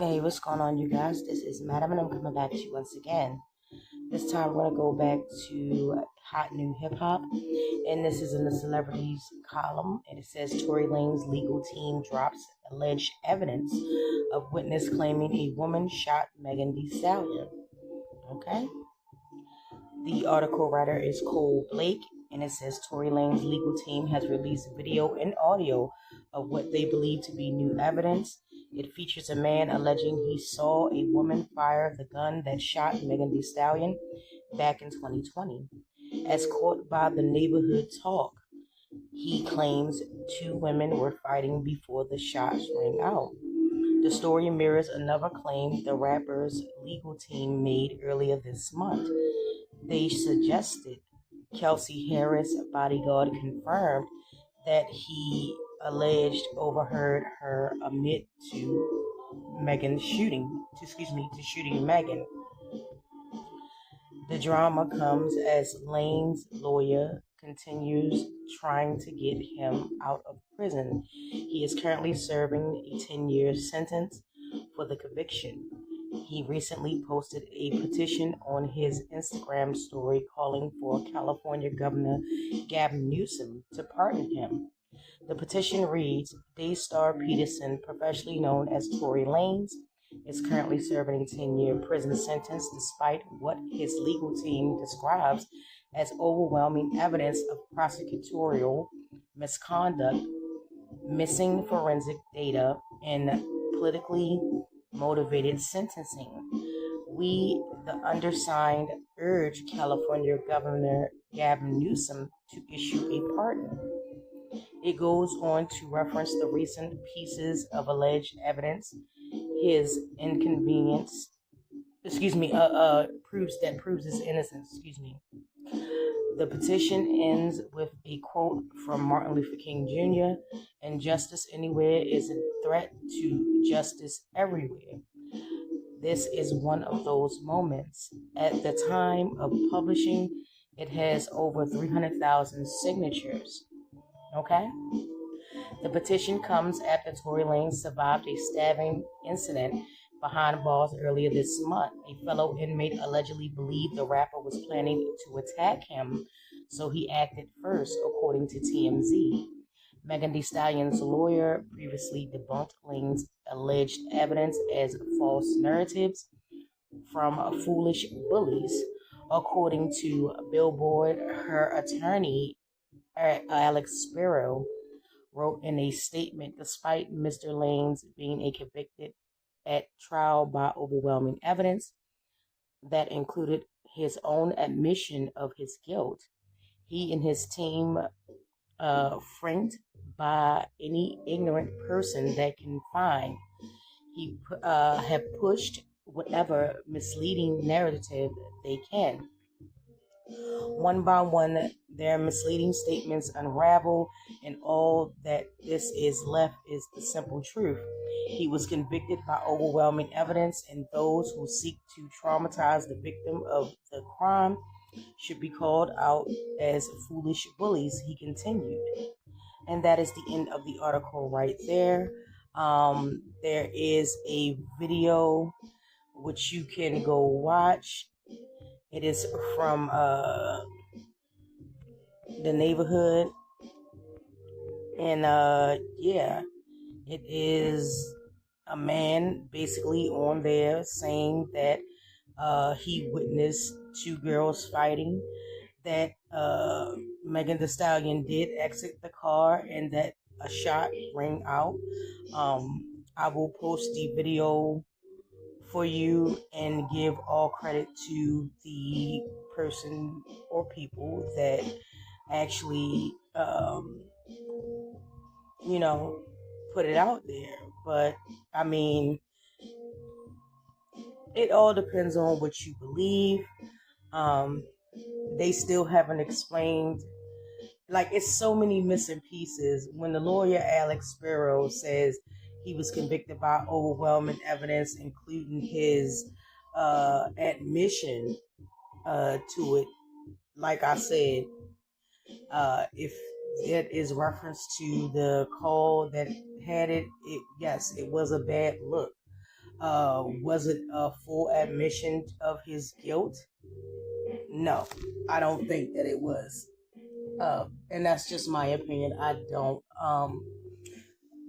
Hey, what's going on, you guys? This is Madam, and I'm coming back to you once again. This time, we're going to go back to Hot New Hip Hop, and this is in the celebrities column, and it says Tory Lanez legal team drops alleged evidence of witness claiming a woman shot Megan Thee Stallion. Okay? The article writer is Cole Blake, and it says Tory Lanez legal team has released video and audio of what they believe to be new evidence. It features a man alleging he saw a woman fire the gun that shot Megan Thee Stallion back in 2020. As caught by the Neighborhood Talk, he claims two women were fighting before the shots rang out. The story mirrors another claim the rapper's legal team made earlier this month. They suggested Kelsey Harris' bodyguard confirmed that he alleged overheard her admit to shooting Megan. The drama comes as Lane's lawyer continues trying to get him out of prison. He is currently serving a 10-year sentence for the conviction. He recently posted a petition on his Instagram story calling for California Governor Gavin Newsom to pardon him. The petition reads, Daystar Peterson, professionally known as Tory Lanez, is currently serving a 10-year prison sentence despite what his legal team describes as overwhelming evidence of prosecutorial misconduct, missing forensic data, and politically motivated sentencing. We, the undersigned, urge California Governor Gavin Newsom to issue a pardon. It goes on to reference the recent pieces of alleged evidence his inconvenience, proves his innocence, The petition ends with a quote from Martin Luther King Jr., and justice anywhere is a threat to justice everywhere. This is one of those moments. At the time of publishing, it has over 300,000 signatures. Okay? The petition comes after Tory Lanez survived a stabbing incident behind bars earlier this month. A fellow inmate allegedly believed the rapper was planning to attack him, so he acted first, according to TMZ. Megan Thee Stallion's lawyer previously debunked Lanez's alleged evidence as false narratives from foolish bullies. According to Billboard, her attorney, Alex Spiro, wrote in a statement, despite Mr. Lanez being convicted at trial by overwhelming evidence that included his admission of his guilt, he and his team, franked by any ignorant person that can find, have pushed whatever misleading narrative they can. One by one, their misleading statements unravel, and all that is left is the simple truth. He was convicted by overwhelming evidence, and those who seek to traumatize the victim of the crime should be called out as foolish bullies, he continued. And that is the end of the article right there. There is a video which you can go watch. It is from the Neighborhood. And it is a man basically on there saying that he witnessed two girls fighting, that Megan Thee Stallion did exit the car, and that a shot rang out. I will post the video for you and give all credit to the person or people that actually, put it out there. But, I mean, it all depends on what you believe. They still haven't explained, it's so many missing pieces. When the lawyer Alex Spiro says he was convicted by overwhelming evidence, including his admission to it, like I said, if that is reference to the call that had it, yes, it was a bad look. Was it a full admission of his guilt? No, I don't think that it was. And that's just my opinion. I don't.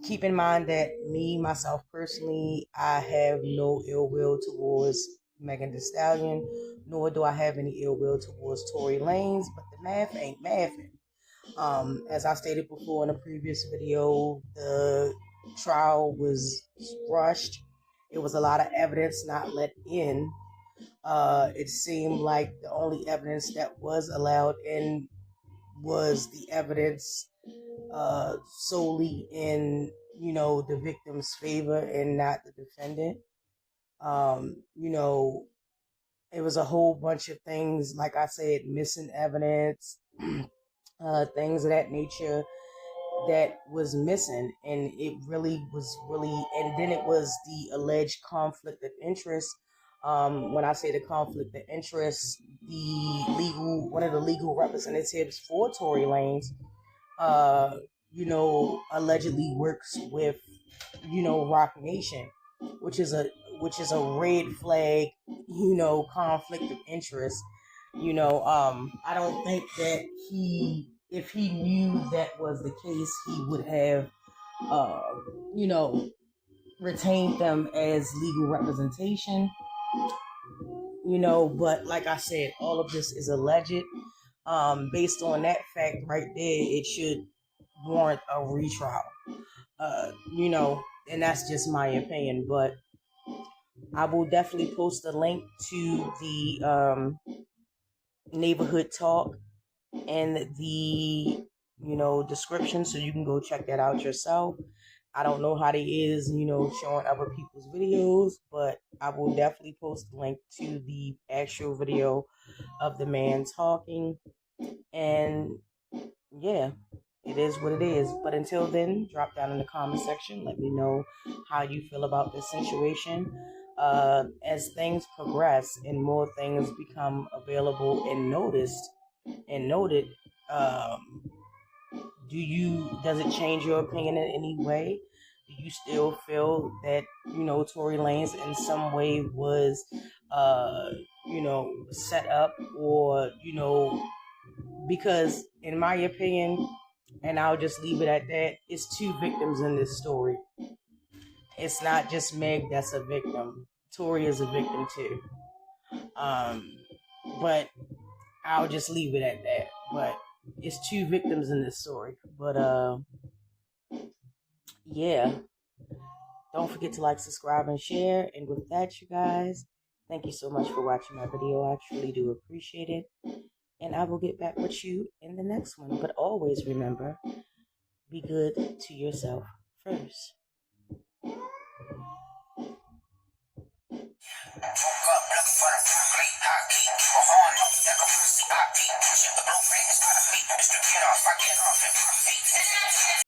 Keep in mind that me, myself personally, I have no ill will towards Megan Thee Stallion, nor do I have any ill will towards Tory Lanez, but the math ain't mathing. As I stated before in a previous video, the trial was rushed. It was a lot of evidence not let in. It seemed like the only evidence that was allowed in was the evidence solely in, the victim's favor and not the defendant. It was a whole bunch of things, like I said, missing evidence, things of that nature that was missing, and it really was and then it was the alleged conflict of interest. When I say the conflict of interest, one of the legal representatives for Tory Lanez, allegedly works with, Rock Nation, which is a red flag, conflict of interest. I don't think that if he knew that was the case, he would have, you know, retained them as legal representation. But like I said, all of this is alleged. Based on that fact right there, it should warrant a retrial. And that's just my opinion. But I will definitely post a link to the neighborhood talk and the description, so you can go check that out yourself. I don't know how they is, showing other people's videos, but I will definitely post a link to the actual video of the man talking. And yeah, it is what it is. But until then, drop down in the comment section. Let me know how you feel about this situation. As things progress and more things become available and noticed and noted, does it change your opinion in any way? Do you still feel that, Tory Lanez in some way was, set up, or, because in my opinion, and I'll just leave it at that, it's two victims in this story. It's not just Meg that's a victim. Tory is a victim too. But I'll just leave it at that. But it's two victims in this story. But yeah. Don't forget to like, subscribe, and share. And with that, you guys, thank you so much for watching my video. I truly do appreciate it. And I will get back with you in the next one. But always remember, be good to yourself first.